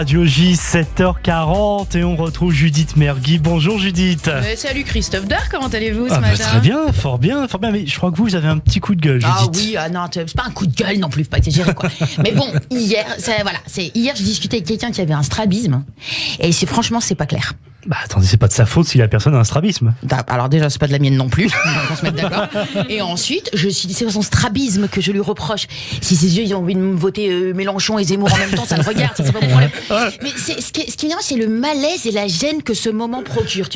Radio J, 7h40 et on retrouve Judith Mergui. Bonjour Judith. Salut Christophe Dard, comment allez-vous ce matin? Très bien, fort bien, mais je crois que vous avez un petit coup de gueule, Judith. Ah oui, non, c'est pas un coup de gueule non plus, faut pas exagérer quoi. Mais bon, hier je discutais avec quelqu'un qui avait un strabisme et franchement c'est pas clair. Bah attendez, c'est pas de sa faute si la personne a un strabisme. Alors déjà c'est pas de la mienne non plus, on va se mettre d'accord. Et ensuite je me suis dit c'est son strabisme que je lui reproche. Si ses yeux ils ont envie de me voter Mélenchon et Zemmour en même temps, ça le regarde, ça c'est pas mon problème. Mais ce qui m'énerve c'est le malaise et la gêne que ce moment procure.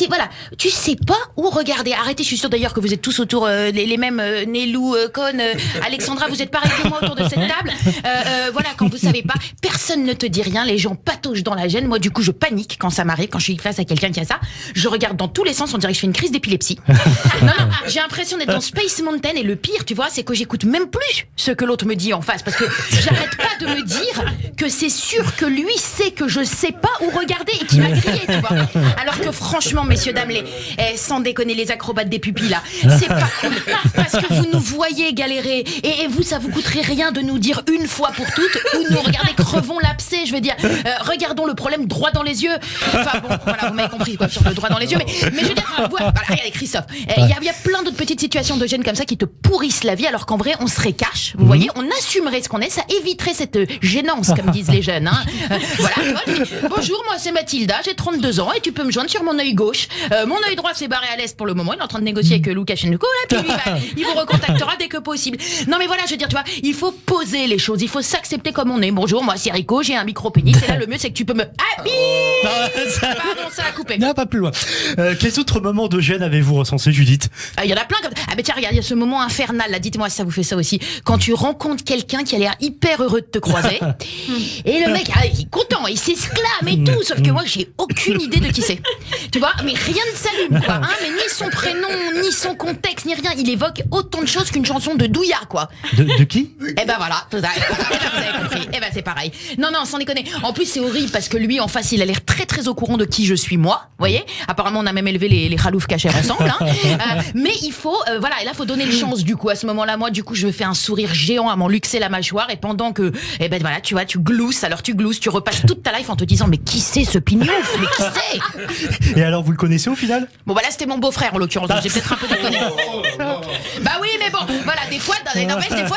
Voilà, tu sais pas où regarder. Arrêtez, je suis sûre d'ailleurs que vous êtes tous autour les mêmes Nélou, Cohn, Alexandra, vous êtes pareil que moi autour de cette table. Voilà, quand vous savez pas, personne ne te dit rien, les gens pataugent dans la gêne. Moi du coup je panique quand ça m'arrive, quand je suis face à quelqu'un qui a ça. Je regarde dans tous les sens, on dirait que je fais une crise d'épilepsie. Non, j'ai l'impression d'être dans Space Mountain et le pire, tu vois, c'est que j'écoute même plus ce que l'autre me dit en face parce que j'arrête pas de me dire que c'est sûr que lui sait que je sais pas où regarder et qu'il m'a grillé, tu vois. Alors que franchement, messieurs, dames, sans déconner, les acrobates des pupilles là, c'est pas cool parce que vous nous voyez galérer et vous, ça vous coûterait rien de nous dire une fois pour toutes où nous regardez, crevons l'abcès, je veux dire, regardons le problème droit dans les yeux. Enfin bon, voilà, vous m'avez compris quoi, sur le droit dans les yeux. Mais je veux dire, voilà, regardez Christophe, il y a plein d'autres petites situations de gêne comme ça qui te pourrissent la vie, alors qu'en vrai, on serait cash, vous voyez, on assumerait ce qu'on est, ça éviterait cette gênance, comme disent les jeunes. Hein. Voilà, tu vois, bonjour, moi c'est Mathilda, j'ai 32 ans et tu peux me joindre sur mon œil gauche. Mon œil droit s'est barré à l'est pour le moment, il est en train de négocier avec Loukachenko, là, puis il vous recontactera dès que possible. Non mais voilà, je veux dire, tu vois, il faut poser les choses, il faut s'accepter comme on est. Bonjour, moi c'est Rico, j'ai un micro-pénis, et là le mieux c'est que tu peux me... Pardon, ça a coupé. Non, pas plus loin. Quels autres moments de gêne avez-vous recensé, Judith? Il y en a plein comme... Ah ben tiens, regarde, il y a ce moment infernal, là, dites-moi si ça vous fait ça aussi. Quand tu rencontres quelqu'un qui a l'air hyper heureux de te croiser, et le mec, il est content, il s'exclame et tout, sauf que moi, j'ai aucune idée de qui c'est. Tu vois, mais rien ne s'allume, quoi. Hein, mais ni son prénom, ni son contexte, ni rien. Il évoque autant de choses qu'une chanson de Douya, quoi. De qui? Eh ben voilà, vous avez compris. Eh ben c'est pareil. Non, sans déconner. En plus, c'est horrible parce que lui, en face, il a l'air très très au courant de qui je suis moi, vous voyez. Apparemment, on a même élevé les khaloufs cachés ensemble. Hein. Mais il faut, voilà, et là, faut donner le chance du coup. À ce moment-là, moi, du coup, je fais un sourire géant à m'en luxer la mâchoire et pendant que, eh ben voilà, tu vois, tu glousses, tu repasses toute ta life en te disant, mais qui c'est ce pignouf? Mais qui c'est? Et alors, vous le connaissez au final? Bon, bah là, c'était mon beau-frère en l'occurrence, donc j'ai peut-être un peu déconné. Bah oui, mais bon, voilà, des fois,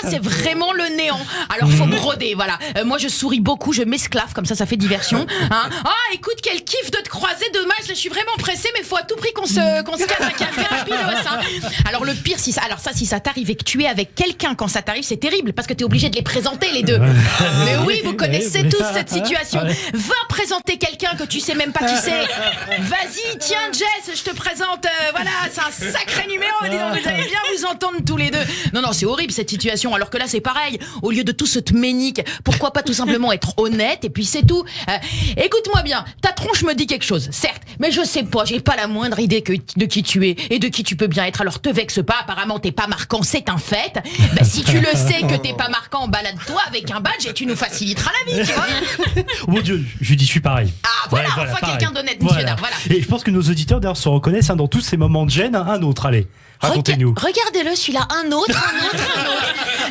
c'est vraiment le néant. Alors, faut broder, voilà. Moi, je souris beaucoup, je m'esclave, comme ça fait diversion. Hein. Ah, écoute, quel kiff de te croiser, dommage, là, je suis vraiment pressée, mais faut à tout prix qu'on se calme un café rapidos, hein. Alors, le pire, si ça t'arrive et que tu es avec quelqu'un quand ça t'arrive, c'est terrible, parce que t'es obligé de les présenter, les deux. Mais oui, vous connaissez tous cette situation. Va présenter quelqu'un que tu sais même pas qui c'est. Vas-y, tiens, Jess, je te présente, voilà, c'est un sacré numéro, dis donc, vous allez bien vous entendre tous les deux. Non, c'est horrible cette situation, alors que là, c'est pareil. Au lieu de tout ce tménique, pourquoi pas tout simplement être honnête, et puis c'est tout. Écoute-moi bien, ta tronche me dit quelque chose, certes, mais je sais pas, j'ai pas la moindre idée de qui tu es et de qui tu peux bien être, alors te vexe pas, apparemment t'es pas marquant, c'est un fait. Bah, si tu le sais que t'es pas marquant, balade-toi avec un badge et tu nous faciliteras la vie, tu vois. Oh mon Dieu, je suis pareil. Ah voilà, enfin quelqu'un d'honnête, monsieur Dard, voilà. Et je pense que nos auditeurs d'ailleurs se reconnaissent dans tous ces moments de gêne. Un autre, allez, racontez-nous. Regardez-le, celui-là, un autre.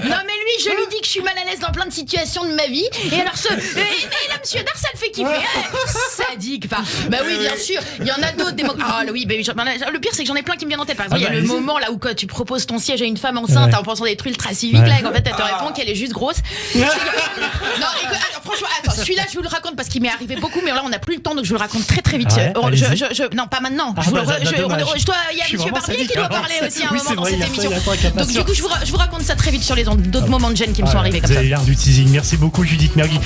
Non mais lui, je lui dis que je suis mal à l'aise dans plein de situations de ma vie. Et alors et là, monsieur Dard, ça le fait kiffer. Sadique. Enfin, bah oui, bien sûr. Il y en a d'autres. Oui, le pire, c'est que j'en ai plein qui me viennent en tête. Par exemple, il y a le moment là où quand tu proposes ton siège à une femme enceinte en pensant d'être ultra civique, là, et qu'en fait, elle te répond qu'elle est juste grosse. Non, écoute, franchement, attends, celui-là, je vous le raconte parce qu'il m'est arrivé beaucoup, mais là, on n'a plus le temps, donc je vous le raconte très très vite. Non, pas maintenant. Il y a monsieur Barbier qui doit parler aussi à un moment dans cette émission. Donc du coup, je vous raconte ça très vite sur les ondes. D'autres moments de gêne qui me sont arrivés comme ça. Vous avez l'air du teasing. Merci beaucoup, Judith Mergui.